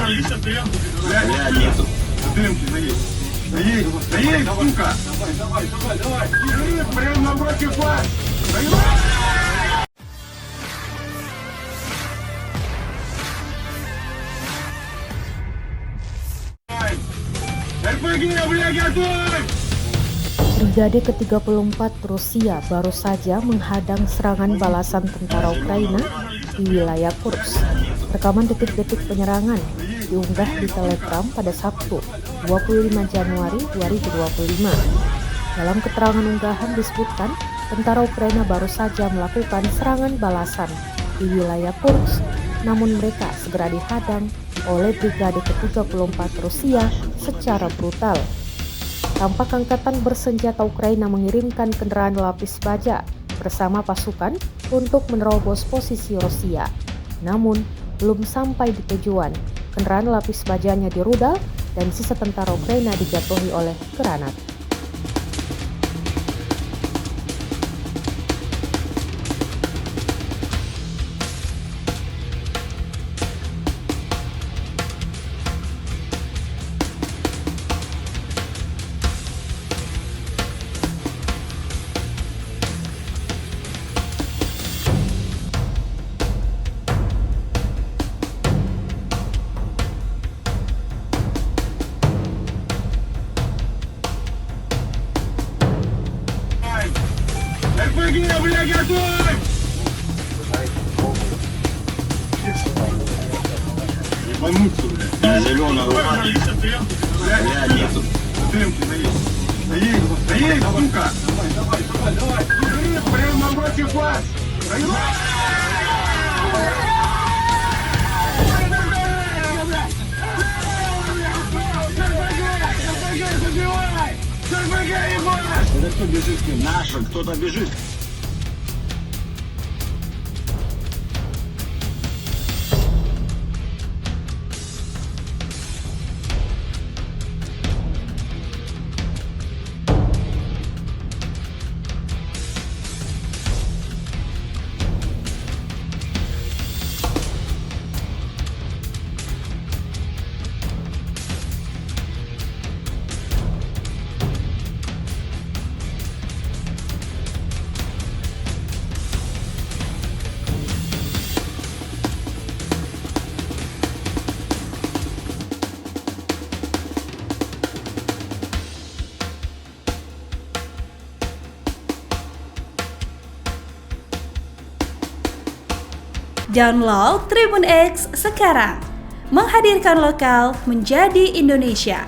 Бля, нету. Дымки, наедь, сука! Давай! Прям напротив вас! РПГ, бля, готовь! Brigade ke-34 Rusia baru saja menghadang serangan balasan tentara Ukraina di wilayah Kursk. Rekaman detik-detik penyerangan diunggah di Telegram pada Sabtu, 25 Januari 2025. Dalam keterangan unggahan disebutkan, tentara Ukraina baru saja melakukan serangan balasan di wilayah Kursk, namun mereka segera dihadang oleh Brigade ke-34 Rusia secara brutal. Tampak angkatan bersenjata Ukraina mengirimkan kendaraan lapis baja bersama pasukan untuk menerobos posisi Rusia. Namun, belum sampai di tujuan, kendaraan lapis bajanya dirudal dan sisa tentara Ukraina dijatuhi oleh granat. РПГ, бля, готовь! Ебануться, бля. Зеленая рука. Бля, нету. Дымки, наедь, сука! Давай! Прям напротив вас! Это кто бежит? Наша, кто-то бежит. Download Tribun X sekarang, menghadirkan lokal menjadi Indonesia.